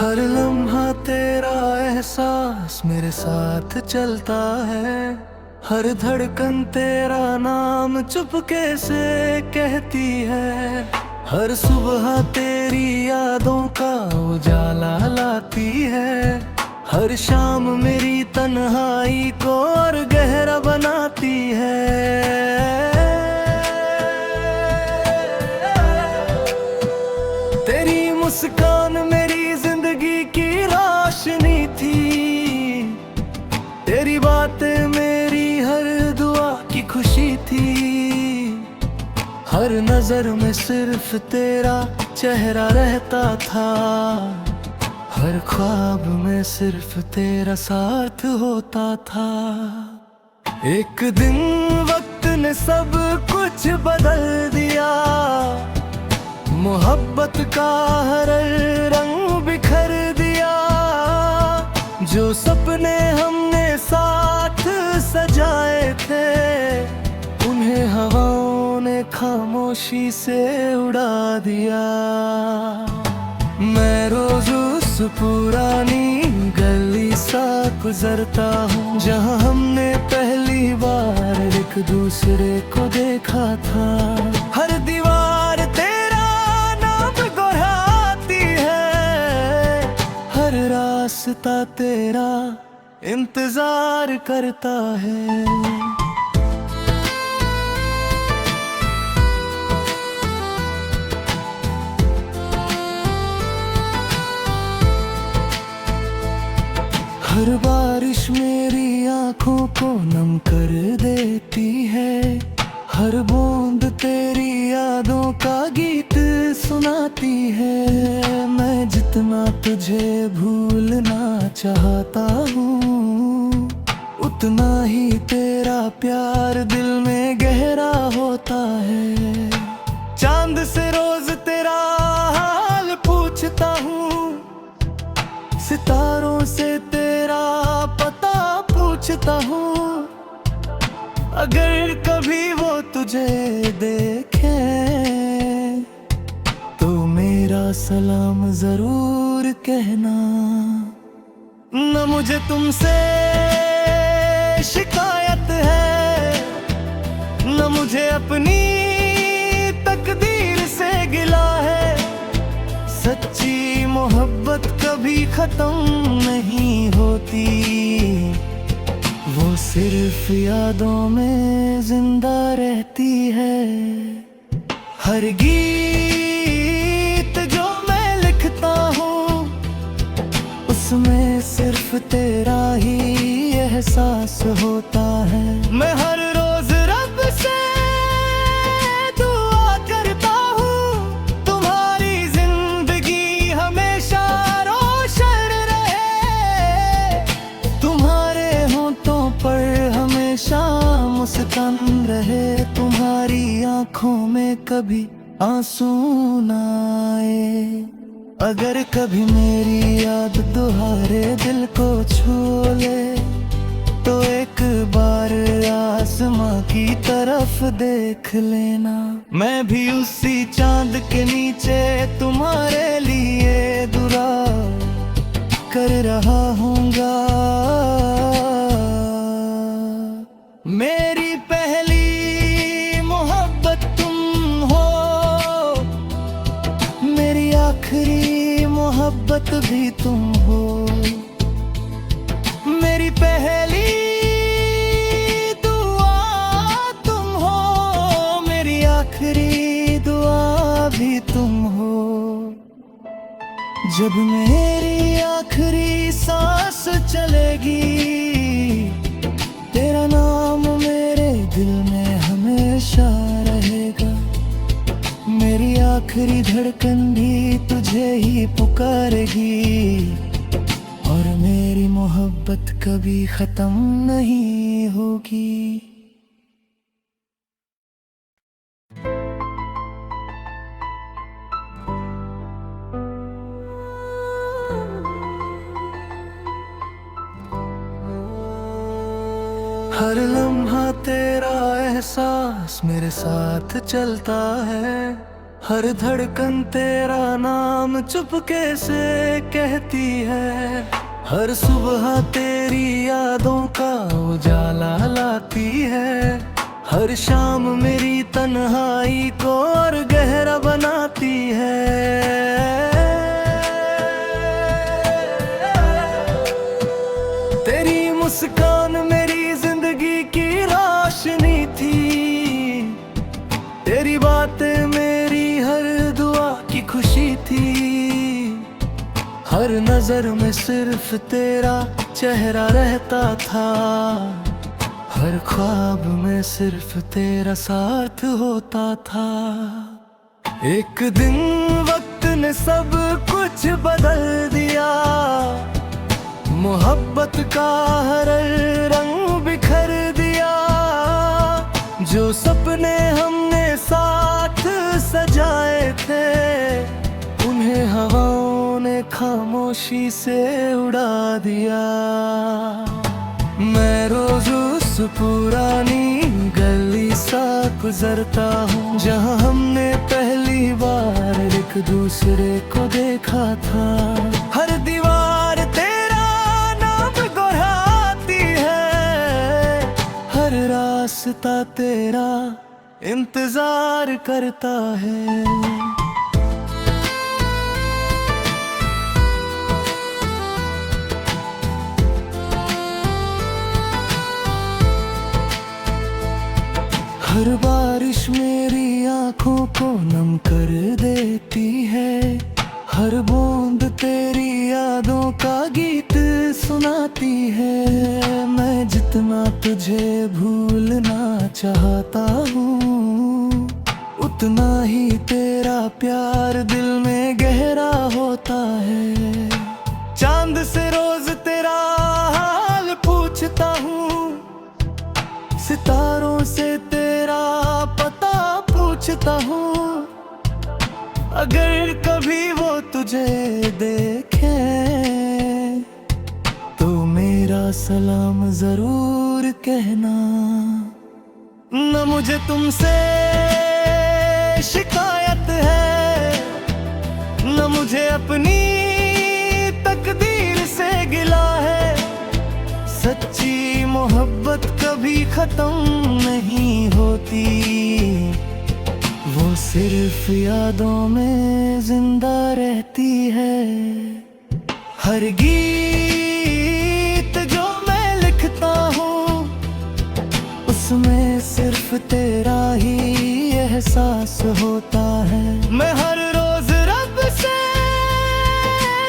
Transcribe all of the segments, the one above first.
हर लम्हा तेरा एहसास मेरे साथ चलता है। हर धड़कन तेरा नाम चुपके से कहती है। हर सुबह तेरी यादों का उजाला लाती है। हर शाम मेरी तन्हाई को और गहरा बनाती है। तेरी मुस्कान मेरी जिंदगी की रोशनी थी। तेरी बातें मेरी हर दुआ की खुशी थी। हर नजर में सिर्फ तेरा चेहरा रहता था। हर ख्वाब में सिर्फ तेरा साथ होता था। एक दिन वक्त ने सब कुछ बदल दिया। मोहब्बत का हर रंग बिखर दिया। जो सपने हमने साथ सजाए थे, उन्हें हवाओं ने खामोशी से उड़ा दिया। मैं रोज उस पुरानी गली सा गुजरता हूँ, जहाँ हमने पहली बार एक दूसरे को देखा था। हर दीवार तेरा नाम दोहराती है। हर रास्ता तेरा इंतजार करता है। हर बारिश मेरी आंखों को नम कर देती है। हर बूंद तेरी यादों का गीत सुनाती है। मैं जितना तुझे भूलना चाहता हूँ, उतना ही तेरा प्यार दिल में गहरा होता है। चांद से रोज तेरा हाल पूछता हूँ, सितारों से तेरा पता पूछता हूँ। अगर कभी वो तुझे देखे, तो मेरा सलाम जरूर कहना। न मुझे तुमसे शिकायत है, न मुझे अपनी तकदीर से गिला है। सच्ची मोहब्बत कभी खत्म नहीं होती, वो सिर्फ यादों में जिंदा रहती है। हर गीत जो मैं लिखता हूँ, उसमें सिर्फ तेरा ही एहसास होता है। मैं हर रोज रब से दुआ करता हूँ, तुम्हारी जिंदगी हमेशा रोशन रहे। तुम्हारे होंठों पर हमेशा मुस्कान रहे। तुम्हारी आंखों में कभी आंसू ना आए। अगर कभी मेरी याद तुम्हारे दिल को छू ले, तो एक बार आसमां की तरफ देख लेना। मैं भी उसी चांद के नीचे तुम्हारे लिए दुआ कर रहा हूँगा। मेरी पहली मोहब्बत तुम हो, मेरी आखिरी मोहब्बत भी तुम हो। मेरी पहली दुआ तुम हो, मेरी आखिरी दुआ भी तुम हो। जब मेरी आखिरी सांस चलेगी, तेरा नाम मेरे दिल में हमेशा रहेगा। मेरी आखिरी धड़कन भी तुझे ही पुकारेगी, और मेरी मोहब्बत कभी खत्म नहीं होगी। हर लम्हा तेरा एहसास मेरे साथ चलता है। हर धड़कन तेरा नाम चुपके से कहती है। हर सुबह तेरी यादों का उजाला लाती है। हर शाम मेरी तन्हाई को और गहरा बनाती है। तेरी मुस्कान मेरी जिंदगी की रोशनी थी। तेरी बातें मेरी हर दुआ की खुशी थी। हर नजर में सिर्फ तेरा चेहरा रहता था। हर ख्वाब में सिर्फ तेरा साथ होता था। एक दिन वक्त ने सब कुछ बदल दिया। मोहब्बत का हर रंग बिखर दिया। जो सपने हमने साथ सजाए थे, उन्हें हवाओं ने खामोशी से उड़ा दिया। मैं रोज उस पुरानी गली सा गुजरता हूँ, जहाँ हमने पहली बार एक दूसरे को देखा था। हर दीवार तेरा नाम दोहराती है। हर रास्ता तेरा इंतजार करता है। हर बारिश मेरी आंखों को नम कर देती है। हर बूंद तेरी यादों का गीत सुनाती है। मैं जितना तुझे भूलना चाहता हूँ, उतना ही तेरा प्यार दिल में गहरा होता है। चांद से रोज तेरा हाल पूछता हूँ, सितारों से तेरा पता पूछता हूँ। अगर कभी वो तुझे देखे, तो मेरा सलाम जरूर कहना। न मुझे तुमसे शिकायत है, न मुझे अपनी तकदीर से गिला है। सच्ची मोहब्बत कभी खत्म नहीं होती, वो सिर्फ यादों में जिंदा रहती है। हर गीत जो मैं लिखता हूँ, उसमें सिर्फ तेरा ही एहसास होता है। मैं हर रोज रब से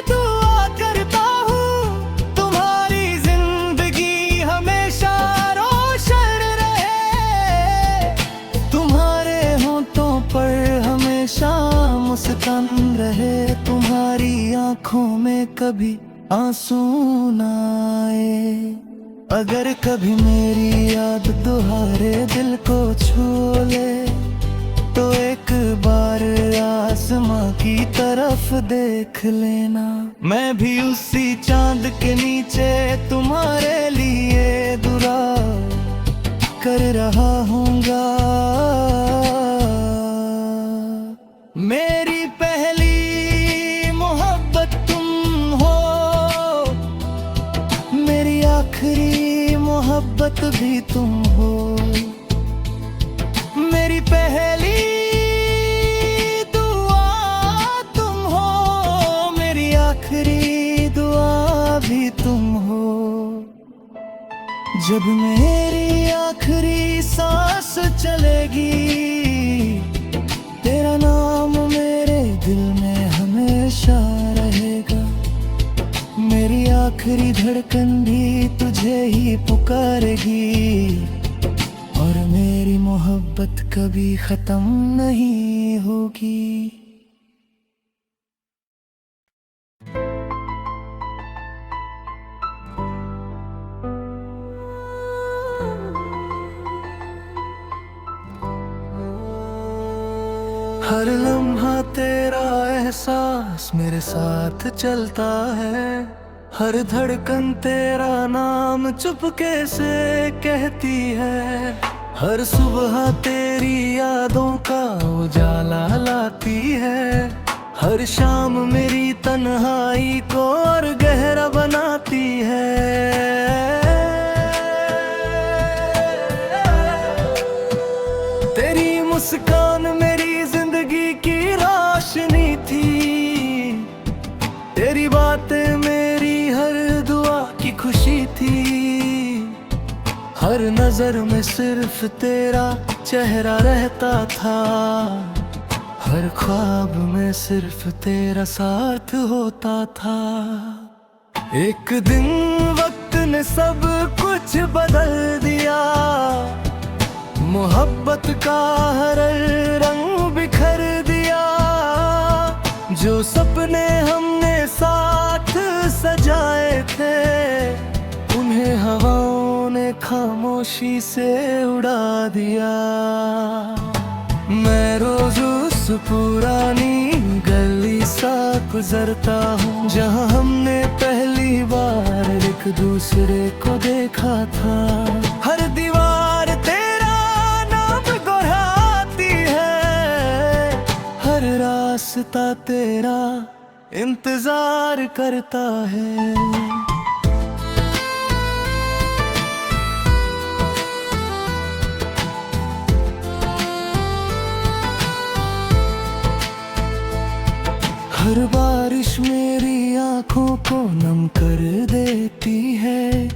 दुआ करता हूँ, तुम्हारी जिंदगी हमेशा रोशन रहे। तुम्हारे होठों पर हमेशा मुस्कान रहे। तुम्हारी आंखों में कभी आंसू ना आए। अगर कभी मेरी याद तुम्हारे दिल को छू ले, तो एक बार आसमां की तरफ देख लेना। मैं भी उसी चांद के नीचे तुम्हारे लिए दुआ कर रहा हूँगा। मेरी पहली मोहब्बत तुम हो, मेरी आखिरी मोहब्बत भी तुम हो। मेरी पहली दुआ तुम हो, मेरी आखिरी दुआ भी तुम हो। जब मेरी आखिरी सांस चलेगी, तेरा नाम मेरे दिल में हमेशा रहेगा। मेरी आखिरी धड़कन भी तुझे ही पुकारेगी, और मेरी मोहब्बत कभी खत्म नहीं होगी। हर लम्हा तेरा एहसास मेरे साथ चलता है। हर धड़कन तेरा नाम चुपके से कहती है। हर सुबह तेरी यादों का उजाला लाती है, हर शाम मेरी तन्हाई को और गहरा बनाती है। तेरी मुस्कान मेरी जिंदगी की रोशनी थी, तेरी बातें मेरी हर दुआ की खुशी थी। हर नजर में सिर्फ तेरा चेहरा रहता था, हर ख्वाब में सिर्फ तेरा साथ होता था। एक दिन वक्त ने सब कुछ बदल दिया, मोहब्बत का हर रंग बिखर दिया। जो सपने हमने साथ सजाए थे, उन्हें हवाओं ने खामोशी से उड़ा दिया। मैं रोज उस पुरानी गली सा गुजरता हूँ, जहाँ हमने पहली बार एक दूसरे को देखा था। हर दीवार तेरा नाम दोहराती है, हर रास्ता तेरा इंतजार करता है। हर बारिश मेरी आंखों को नम कर देती है,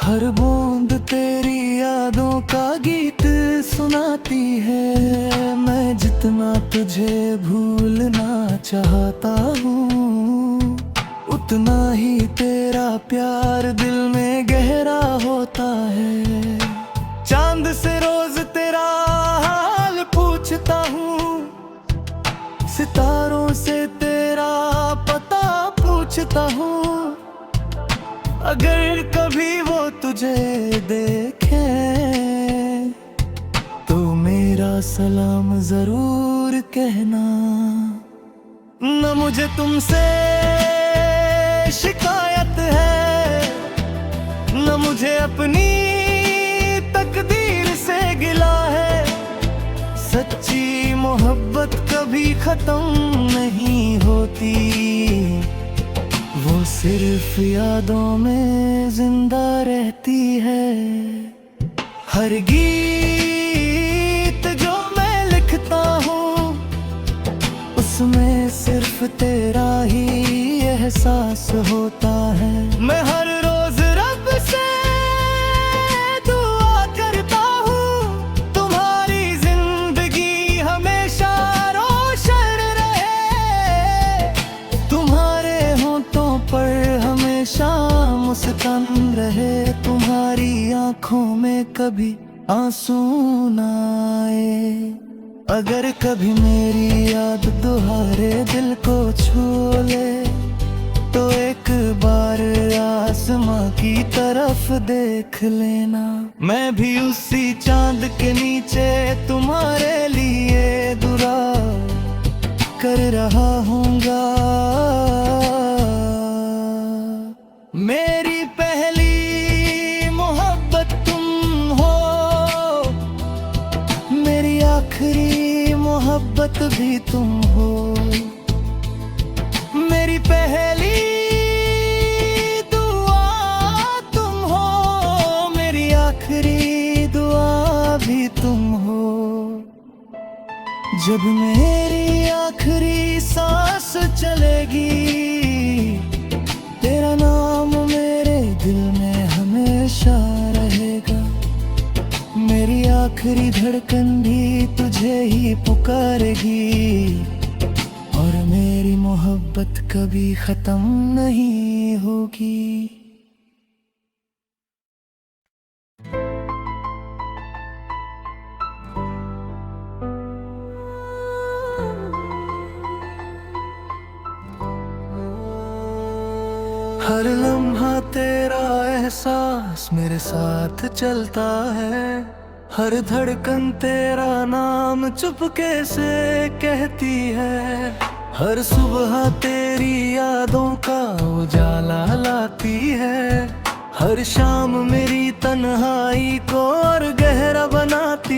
हर बूंद तेरी यादों का गीत सुनाती है। मैं जितना तुझे भूलना चाहता हूँ, उतना ही तेरा प्यार दिल में गहरा होता है। चांद से रोज तेरा हाल पूछता हूँ, सितारों से तेरा पता पूछता हूँ। अगर कभी वो तुझे देखे, तो मेरा सलाम जरूर कहना। न मुझे तुमसे शिकायत है, न मुझे अपनी तकदीर से गिला है। सच्ची मोहब्बत कभी खत्म नहीं होती, वो सिर्फ यादों में जिंदा रहती है। हर गीत जो मैं लिखता हूँ, उसमें सिर्फ तेरा ही एहसास होता है। मैं हर रोज रब से दुआ करता हूँ, तुम्हारी जिंदगी हमेशा रोशन रहे, तुम्हारे होठों पर हमेशा मुस्कान रहे, तुम्हारी आंखों में कभी आंसू न आए। अगर कभी मेरी याद तुम्हारे दिल को छू ले, तो एक बार आसमां की तरफ देख लेना। मैं भी उसी चांद के नीचे तुम्हारे लिए दुआ कर रहा हूँगा। मेरी पहली मोहब्बत तुम हो, मेरी आखिरी मोहब्बत भी तुम हो। मेरी पहली दुआ तुम हो, मेरी आखिरी दुआ भी तुम हो। जब मेरी आखिरी सांस चलेगी, तेरा नाम मेरे दिल में हमेशा रहेगा। मेरी आखिरी धड़कन भी तुझे ही पुकारेगी, और मेरी मोहब्बत कभी खत्म नहीं होगी। हर लम्हा तेरा एहसास मेरे साथ चलता है, हर धड़कन तेरा नाम चुपके से कहती है। हर सुबह तेरी यादों का उजाला लाती है, हर शाम मेरी तन्हाई को और गहरा बनाती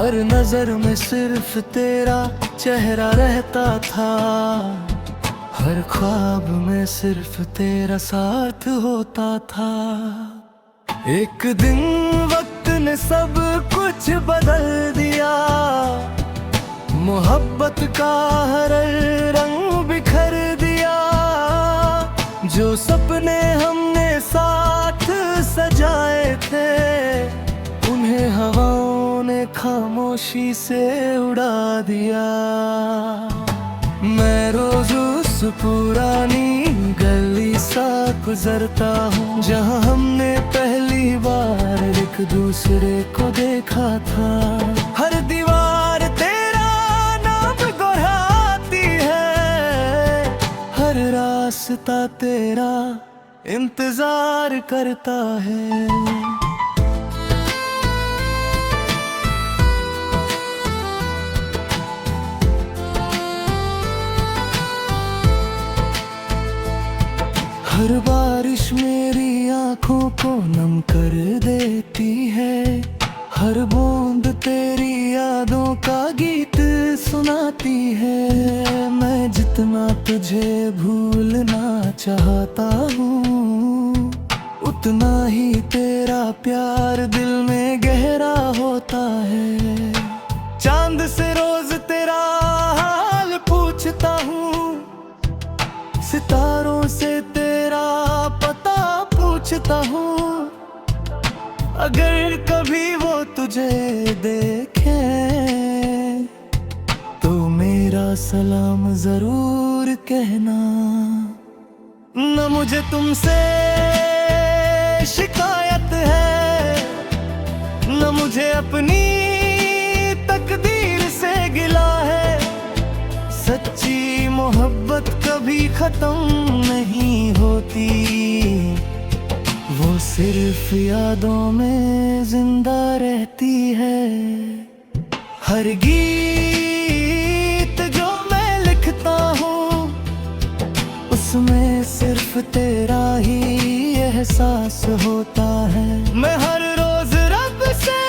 हर नजर में सिर्फ तेरा चेहरा रहता था, हर ख्वाब में सिर्फ तेरा साथ होता था। एक दिन वक्त ने सब कुछ बदल दिया, मोहब्बत का हर रंग बिखर दिया। जो सपने हमने साथ सजाए थे, उन्हें हवाओं ने खामोशी से उड़ा दिया। मैं रोज उस पुरानी गली सा गुजरता हूँ, जहाँ हमने पहली बार एक दूसरे को देखा था। हर दीवार तेरा नाम दोहराती है, हर रास्ता तेरा इंतजार करता है। हर बारिश मेरी आंखों को नम कर देती है, हर बूंद तेरी यादों का गीत सुनाती है। मैं जितना तुझे भूलना चाहता हूँ, उतना ही तेरा प्यार दिल में गहरा होता है। चांद से रोज तेरा हाल पूछता हूँ, सितारों से तेरा पता पूछता हूँ। अगर कभी वो तुझे देखे, तो मेरा सलाम जरूर कहना। न मुझे तुमसे शिकायत है, न मुझे अपनी तकदीर से गिला है। सच्ची मोहब्बत कभी खत्म नहीं होती, वो सिर्फ यादों में जिंदा रहती है। हर गीत जो मैं लिखता हूँ, उसमें सिर्फ तेरा ही एहसास होता है। मैं हर रोज रब से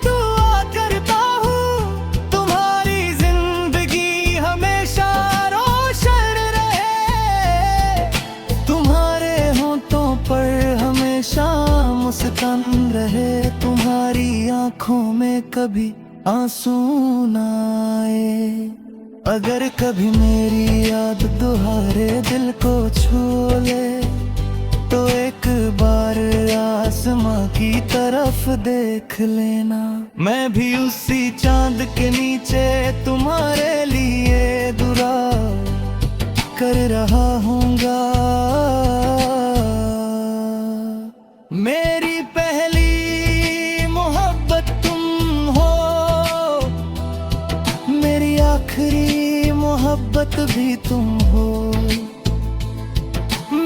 दुआ करता हूँ, तुम्हारी जिंदगी हमेशा रोशन रहे, तुम्हारे होठों पर हमेशा मुस्कान रहे, तुम्हारी आंखों में कभी आंसू ना आए। अगर कभी मेरी याद तुम्हारे दिल को छू ले, तो एक बार आसमां की तरफ देख लेना। मैं भी उसी चांद के नीचे तुम्हारे लिए दुआ कर रहा हूँगा। मेरी पहली मोहब्बत तुम हो, मेरी आखिरी मोहब्बत भी तुम हो।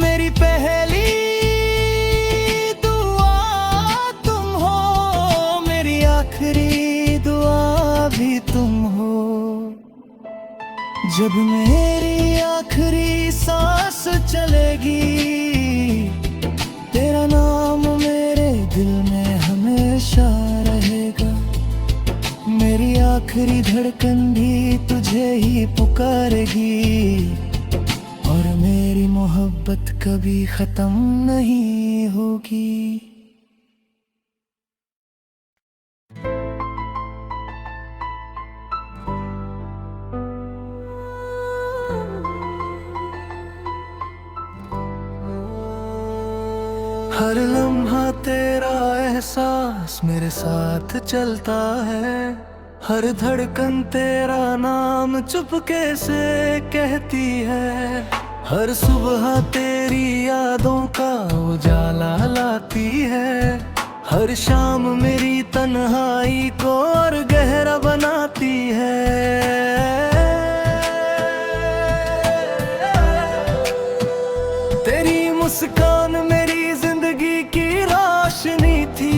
मेरी पहली दुआ तुम हो, मेरी आखिरी दुआ भी तुम हो। जब मेरी आखिरी सांस चलेगी, तेरा नाम मेरे दिल में हमेशा रहेगा। मेरी आखिरी धड़कन भी तुझे ही पुकारेगी, और मेरी मोहब्बत कभी खत्म नहीं होगी। हर लम्हा तेरा एहसास मेरे साथ चलता है, हर धड़कन तेरा नाम चुपके से कहती है। हर सुबह तेरी यादों का उजाला लाती है, हर शाम मेरी तन्हाई को और गहरा बनाती है। तेरी मुस्कान मेरी जिंदगी की रोशनी थी,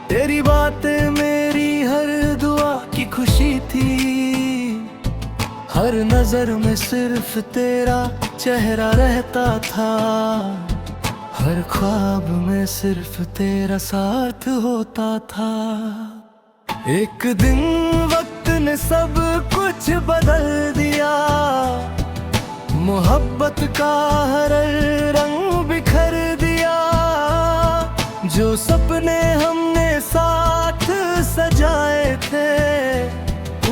तेरी बातें मेरी हर दुआ की खुशी थी। हर नजर में सिर्फ तेरा चेहरा रहता था, हर ख्वाब में सिर्फ तेरा साथ होता था। एक दिन वक्त ने सब कुछ बदल दिया, मोहब्बत का हर रंग बिखर दिया। जो सपने हमने साथ सजाए थे,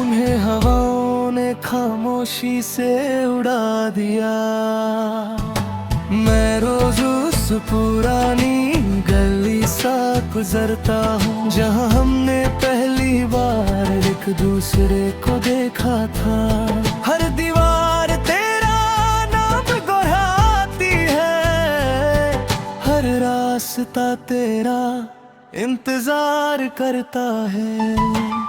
उन्हें हवाओं ने खामोशी से उड़ा दिया। मैं रोज उस पुरानी गली सा गुजरता हूँ, जहाँ हमने पहली बार एक दूसरे को देखा था। हर दीवार तेरा नाम गुरहाती है, हर रास्ता तेरा इंतजार करता है।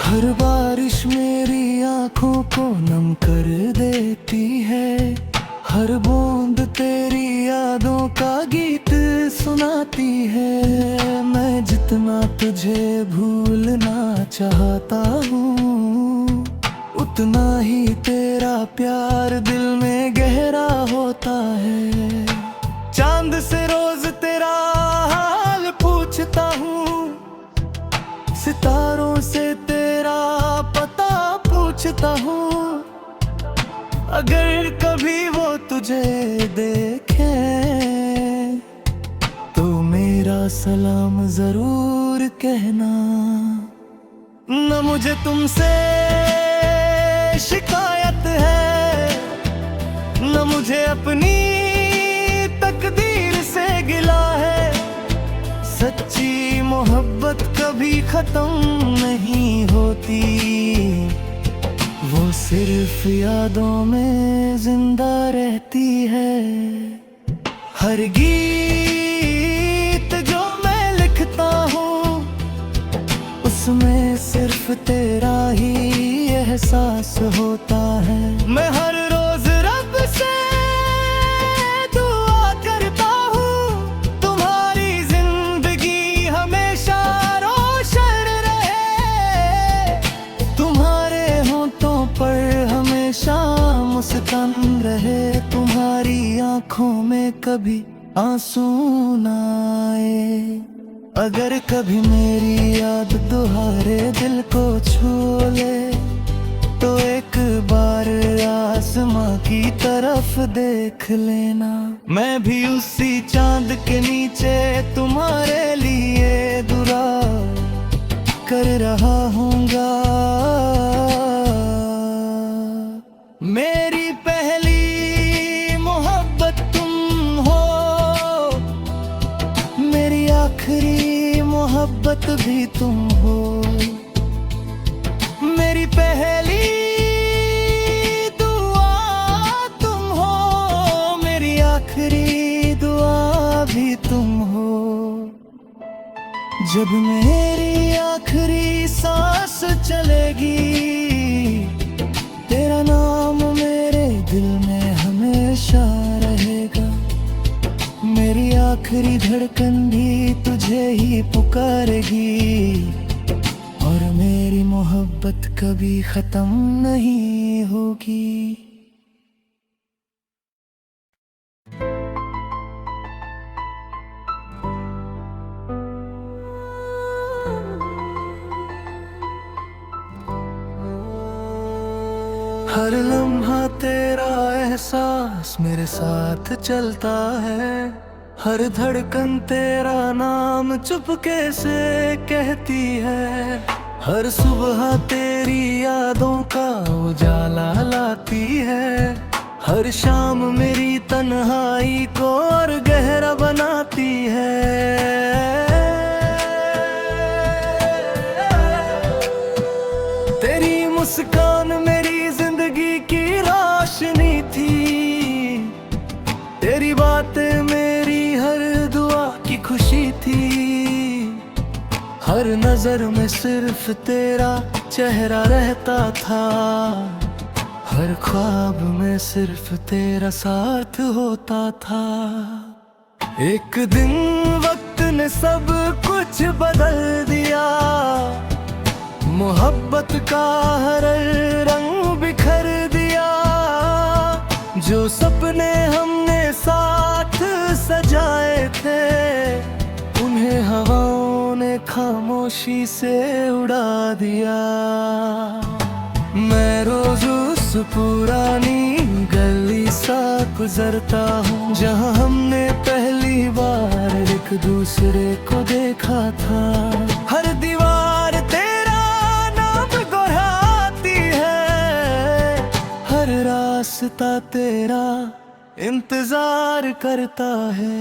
हर बारिश मेरी आंखों को नम कर देती है, हर बूंद तेरी यादों का गीत सुनाती है। मैं जितना तुझे भूलना चाहता हूँ, उतना ही तेरा प्यार दिल में गहरा होता है। चांद से रोज तेरा हाल पूछता हूँ, सितारों से तेरा पता पूछता हूँ। अगर कभी वो तुझे देखे, तो मेरा सलाम जरूर कहना। न मुझे तुमसे शिकायत है, न मुझे अपनी तकदीर से गिला है। सच्ची मोहब्बत कभी खत्म नहीं होती, वो सिर्फ यादों में जिंदा रहती है। हर गीत जो मैं लिखता हूँ, उसमें सिर्फ तेरा ही एहसास होता है। मैं हर रोज रब से दुआ करता हूँ, तुम्हारी जिंदगी हमेशा रोशन रहे, तुम्हारे होठों पर हमेशा मुस्कान रहे, तुम्हारी आंखों में कभी आंसू ना आए। अगर कभी मेरी याद तुम्हारे दिल को छू ले, तो एक बार आसमां की तरफ देख लेना। मैं भी उसी चांद के नीचे तुम्हारे लिए दुआ कर रहा हूँगा। मेरी पहली मोहब्बत तुम हो, मेरी आखिरी मोहब्बत भी तुम हो। मेरी पहली दुआ तुम हो, मेरी आखिरी दुआ भी तुम हो। जब मेरी आखिरी सांस चलेगी, तेरा नाम मेरे दिल में हमेशा रहेगा। मेरी आखिरी धड़कन भी तुझे ही पुकारेगी, और मेरी मोहब्बत कभी खत्म नहीं होगी। हर लम्हा तेरा एहसास मेरे साथ चलता है, हर धड़कन तेरा नाम चुपके से कहती है। हर सुबह तेरी यादों का उजाला लाती है, हर शाम मेरी तन्हाई को और गहरा बनाती है। तेरी मुस्कान मेरी जिंदगी की रोशनी थी, तेरी बातें मेरी हर दुआ की खुशी थी। हर नजर में सिर्फ तेरा चेहरा रहता था, हर ख्वाब में सिर्फ तेरा साथ होता था। एक दिन वक्त ने सब कुछ बदल दिया। मोहब्बत का हर रंग बिखर दिया। जो सपने हमने साथ सजाए थे, उन्हें हवाओं ने खामोशी से उड़ा दिया। मैं रोज उस पुरानी गली सा गुजरता हूँ, जहाँ हमने पहली बार एक दूसरे को देखा था। हर दीवार तेरा नाम दोहराती है, हर रास्ता तेरा इंतजार करता है।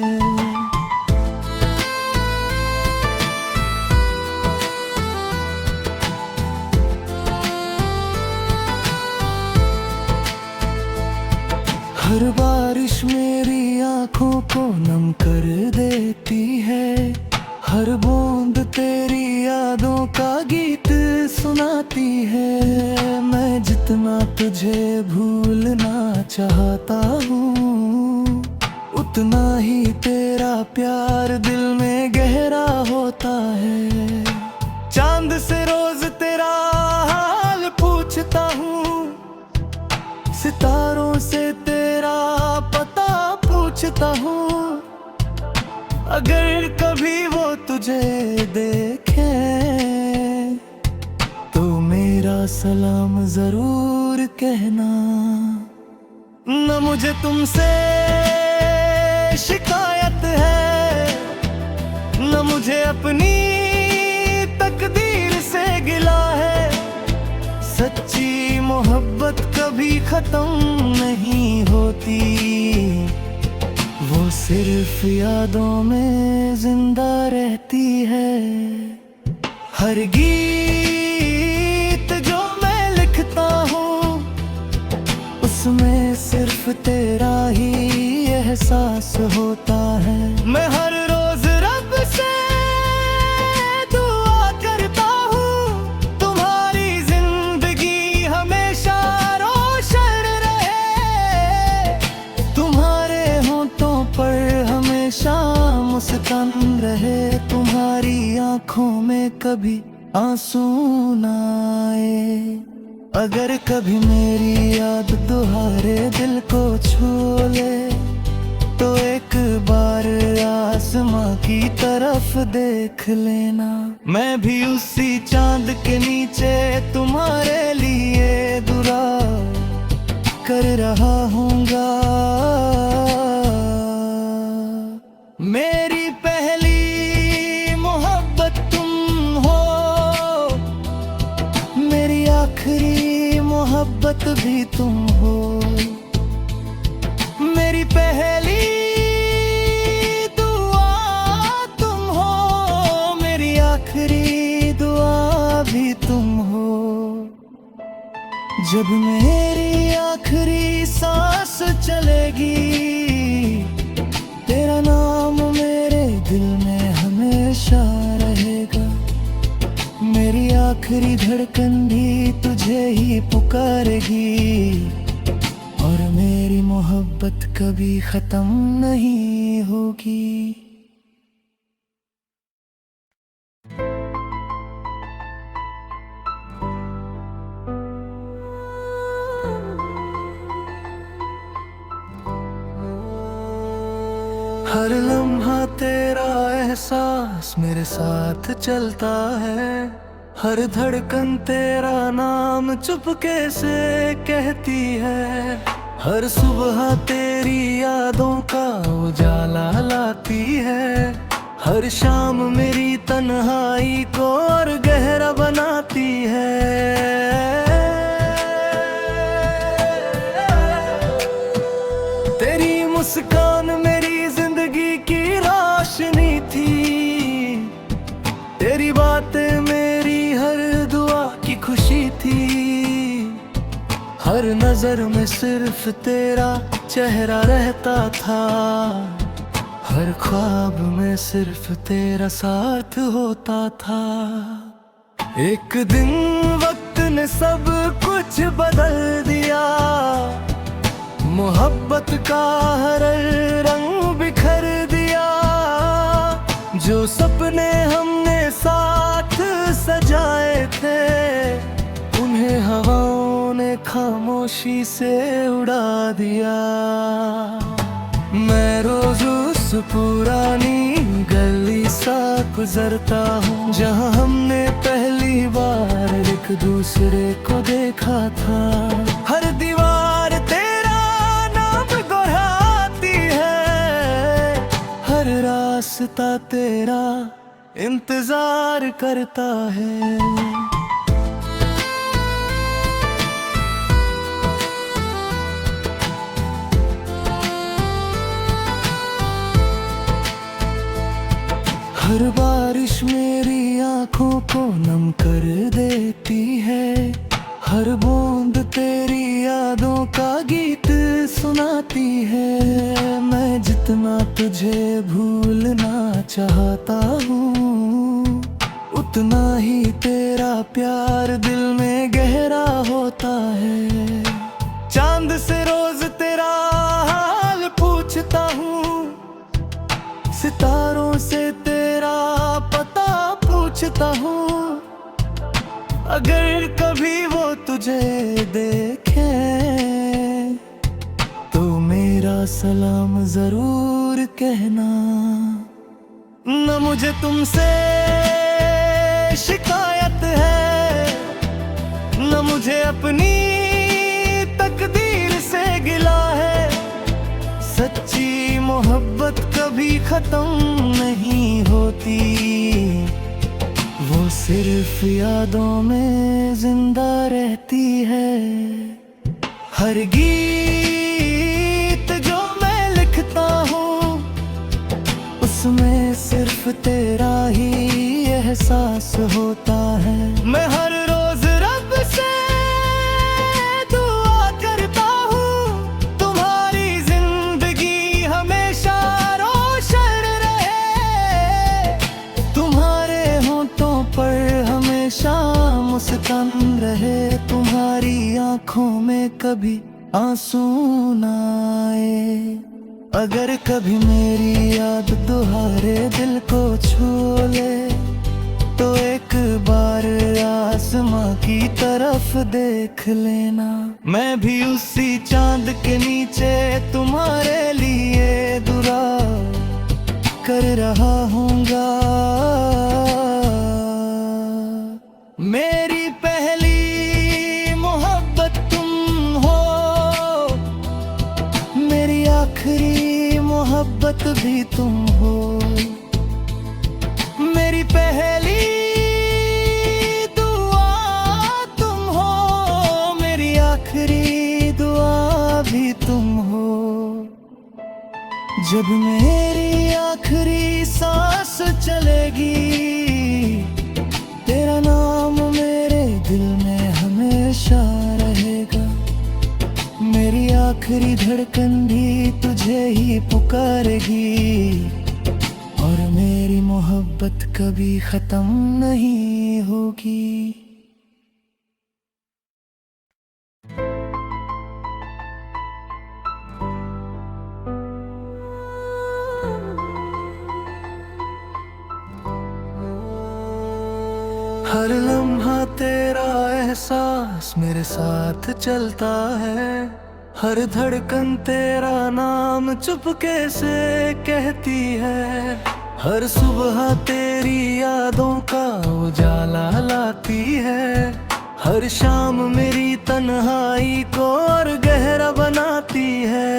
हर बारिश मेरी आंखों को नम कर देती है। हर बूंद तेरी यादों का गीत सुनाती है। मैं जितना तुझे भूलना चाहता हूँ, उतना ही तेरा प्यार दिल में गहरा होता है। चांद से रोज तेरा हाल पूछता हूँ, सितारों से तेरा पता पूछता हूँ। अगर कभी वो तुझे देखे, तो मेरा सलाम जरूर कहना। न मुझे तुमसे शिकायत है, न मुझे अपनी तकदीर से गिला है। सच्ची मोहब्बत कभी खत्म नहीं होती, वो सिर्फ यादों में जिंदा रहती है। हर गीत जो मैं लिखता हूँ, उसमें सिर्फ तेरा ही एहसास होता है। मैं हर रोज रब से दुआ करता हूँ, तुम्हारी जिंदगी हमेशा रोशन रहे। तुम्हारे होठों पर हमेशा मुस्कान रहे। तुम्हारी आंखों में कभी आंसू ना आए। अगर कभी मेरी याद तुम्हारे दिल को छू ले, तो एक बार आसमां की तरफ देख लेना। मैं भी उसी चांद के नीचे तुम्हारे लिए दुआ कर रहा हूँगा। मेरी पहली मोहब्बत तुम हो, मेरी आखिरी मोहब्बत भी तुम हो। मेरी पहली दुआ तुम हो, मेरी आखिरी दुआ भी तुम हो। जब मेरी आखिरी सांस चलेगी, तेरा नाम मेरे दिल में हमेशा रहेगा। मेरी आखिरी धड़कन भी तुझे ही पुकारेगी, और मेरी मोहब्बत कभी खत्म नहीं होगी। हर लम्हा तेरा एहसास मेरे साथ चलता है। हर धड़कन तेरा नाम चुपके से कहती है। हर सुबह तेरी यादों का उजाला लाती है। हर शाम मेरी तन्हाई को और गहरा बनाती है। तेरी मुस्कान मेरी जिंदगी की रोशनी थी। तेरी बातें मेरी हर दुआ की खुशी थी। हर नजर में सिर्फ तेरा चेहरा रहता था। हर ख्वाब में सिर्फ तेरा साथ होता था। एक दिन वक्त ने सब कुछ बदल दिया। मोहब्बत का हर रंग बिखर दिया। जो सपने हमने साथ सजाए थे, उन्हें हवाओं ने खामोशी से उड़ा दिया। मैं रोज उस पुरानी गली सा गुजरता हूँ, जहाँ हमने पहली बार एक दूसरे को देखा था। हर दीवार तेरा नाम दोहराती है, हर रास्ता तेरा इंतजार करता है। हर बारिश मेरी आंखों को नम कर देती है, हर बूंद तेरी यादों का गीत सुनाती है। मैं जितना तुझे भूलना चाहता हूँ, उतना ही तेरा प्यार दिल में गहरा होता है। चांद से रोज तेरा हाल पूछता हूँ, सितारों से तेरा पता पूछता हूँ। अगर कभी वो तुझे देखे तो मेरा सलाम जरूर कहना। न मुझे तुमसे शिकायत है, न मुझे अपनी तकदीर से गिला है। सच्ची मोहब्बत कभी खत्म नहीं होती, वो सिर्फ यादों में जिंदा रहती है। हर गीत जो मैं लिखता हूँ, उसमें सिर्फ तेरा ही एहसास होता है। मैं हर रोज रब से दुआ करता हूँ, तुम्हारी जिंदगी हमेशा रोशन रहे, तुम्हारे होंठों पर हमेशा मुस्कान रहे, तुम्हारी आंखों में कभी आंसू ना आए। अगर कभी मेरी याद तुम्हारे दिल को छू ले, तो एक बार आसमां की तरफ देख लेना। मैं भी उसी चांद के नीचे तुम्हारे लिए दुआ कर रहा हूँगा। मेरी पहली मोहब्बत तुम हो, मेरी आखिरी मोहब्बत भी तुम हो। मेरी पहली दुआ तुम हो, मेरी आखिरी दुआ भी तुम हो। जब मेरी आखिरी सांस चलेगी, तेरा नाम मेरे दिल में हमेशा रहेगा। मेरी आखिरी धड़कन भी तुझे ही पुकारेगी, और मेरी मोहब्बत कभी खत्म नहीं होगी। हर लम्हा तेरा एहसास मेरे साथ चलता है, हर धड़कन तेरा नाम चुपके से कहती है। हर सुबह तेरी यादों का उजाला लाती है, हर शाम मेरी तन्हाई को और गहरा बनाती है।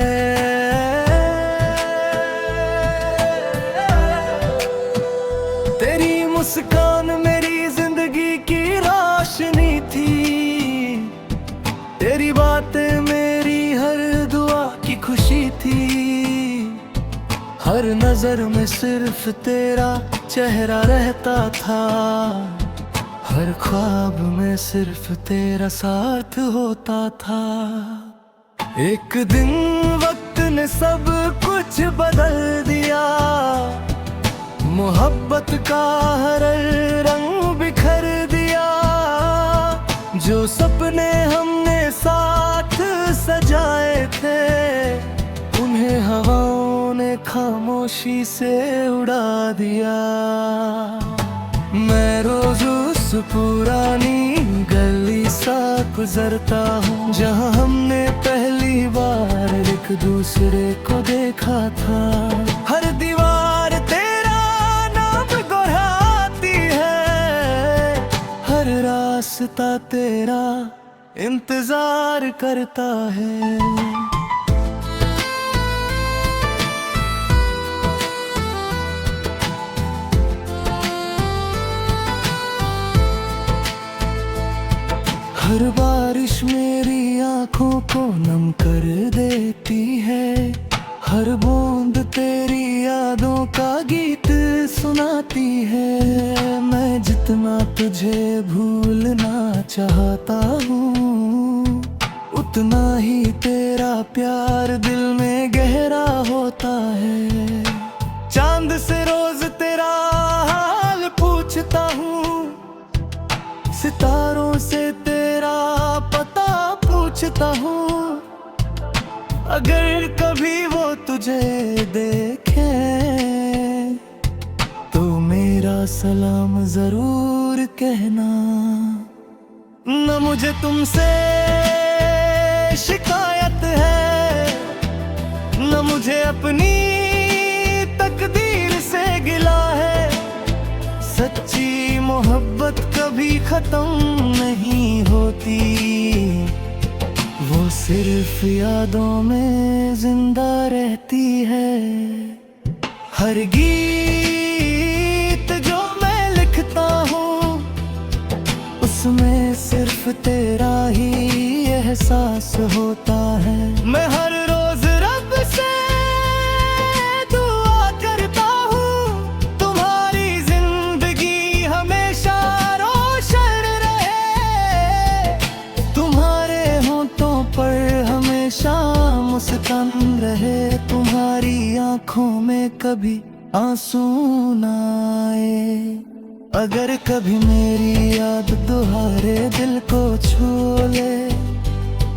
तेरी मुस्कान मेरी जिंदगी की रोशनी थी, तेरी बातें मेरी हर दुआ की खुशी थी। हर नजर में सिर्फ तेरा चेहरा रहता था, हर ख्वाब में सिर्फ तेरा साथ होता था। एक दिन वक्त ने सब कुछ बदल दिया, मोहब्बत का हर रंग बिखर दिया। जो सपने हमने साथ सजाए थे, उन्हें हवाओं ने खामोशी से उड़ा दिया। मैं रोज उस पुरानी गली सा गुजरता हूँ जहाँ हमने पहली बार एक दूसरे को देखा था। हर दीवार तेरा नाम दोहराती है, हर रास्ता तेरा इंतजार करता है। हर बारिश मेरी आंखों को नम कर देती है, हर बूंद तेरी यादों का गीत सुनाती है। मैं जितना तुझे भूलना चाहता हूँ, उतना ही तेरा प्यार दिल में गहरा होता है। चांद से रोज तेरा हाल पूछता हूँ, सितारों से तेरा पता पूछता हूँ। अगर कभी वो तुझे देखे तो मेरा सलाम जरूर कहना। न मुझे तुमसे शिकायत है, न मुझे अपनी तकदीर से गिला है। सच्ची मोहब्बत कभी खत्म नहीं होती, वो सिर्फ यादों में जिंदा रहती है। हर गीत जो मैं लिखता हूँ, उसमें सिर्फ तेरा ही एहसास होता है। मैं हर रोज रब से दुआ करता हूँ, तुम्हारी जिंदगी हमेशा रोशन रहे, तुम्हारे होठों पर हमेशा मुस्कान रहे, तुम्हारी आंखों में कभी आंसू ना आए। अगर कभी मेरी याद तुम्हारे दिल को छू ले,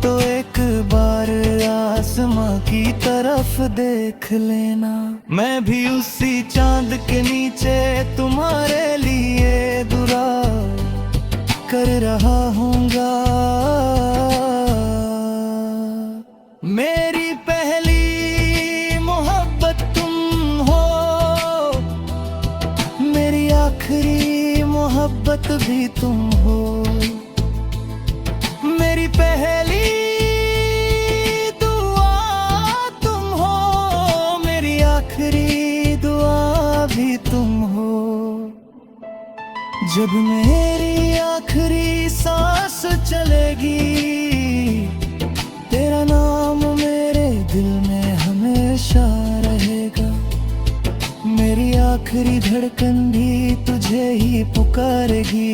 तो एक बार आसमां की तरफ देख लेना। मैं भी उसी चांद के नीचे तुम्हारे लिए दुआ कर रहा हूँगा। मेरी पहली मोहब्बत तुम हो, मेरी आखिरी मोहब्बत भी तुम हो। मेरी पहली दुआ तुम हो, मेरी आखिरी दुआ भी तुम हो। जब मेरी आखिरी सांस चलेगी, तेरा नाम मेरे दिल में हमेशा रहेगा। मेरी आखिरी धड़कन भी तुझे ही पुकारेगी,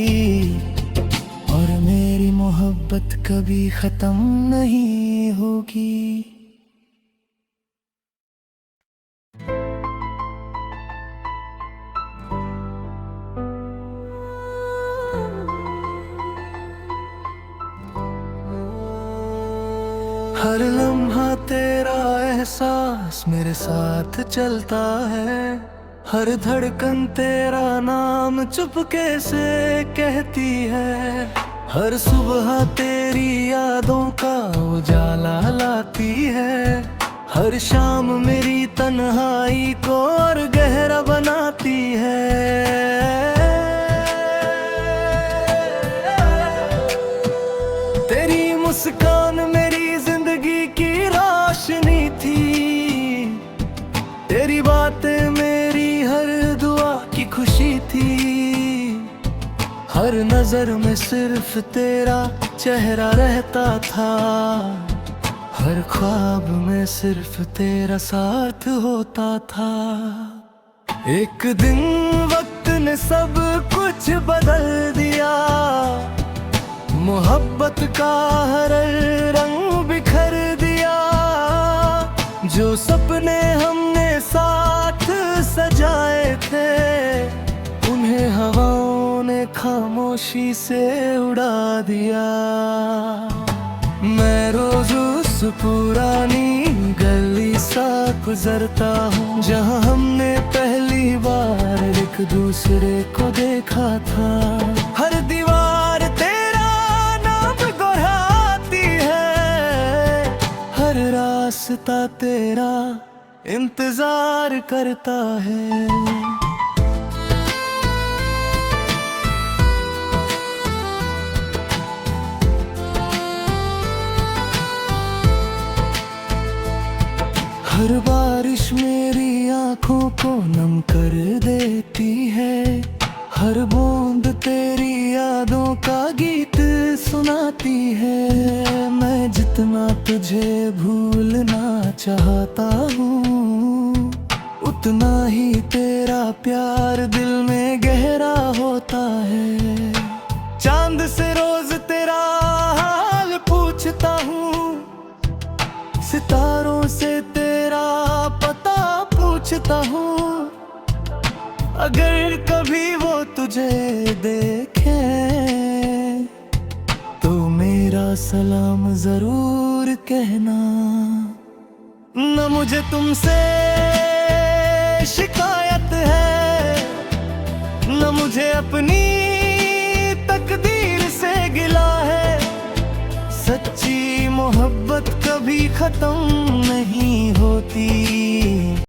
और मेरी मोहब्बत कभी खत्म नहीं होगी। हर लम्हा तेरा एहसास मेरे साथ चलता है, हर धड़कन तेरा नाम चुपके से कहती है। हर सुबह तेरी यादों का उजाला लाती है, हर शाम मेरी तन्हाई को और गहरा बनाती है। तेरी मुस्कान मेरी जिंदगी की रोशनी थी, तेरी बातें मेरी हर दुआ की खुशी थी। हर नजर में सिर्फ तेरा चेहरा रहता था, हर ख्वाब में सिर्फ तेरा साथ होता था। एक दिन वक्त ने सब कुछ बदल दिया, मोहब्बत का हर रंग बिखर दिया। जो सपने हमने साथ सजाए थे, उन्हें हवाओं ने खामोशी से उड़ा दिया। मैं रोज उस पुरानी गली रास्ता गुजरता हूँ जहाँ हमने पहली बार एक दूसरे को देखा था। हर दीवार तेरा नाम दोहराती है, हर रास्ता तेरा इंतजार करता है। हर बारिश मेरी आंखों को नम कर देती है, हर बूंद तेरी यादों का गीत सुनाती है। मैं जितना तुझे भूलना चाहता हूँ, उतना ही तेरा प्यार दिल में गहरा होता है। चांद से रोज तेरा हाल पूछता हूँ, सितारों से तेरा पता पूछता हूँ। अगर कभी वो तुझे देखे तो मेरा सलाम जरूर कहना। न मुझे तुमसे शिकायत है, न मुझे अपनी तकदीर से गिला है। सच्ची मोहब्बत कभी खत्म नहीं होती।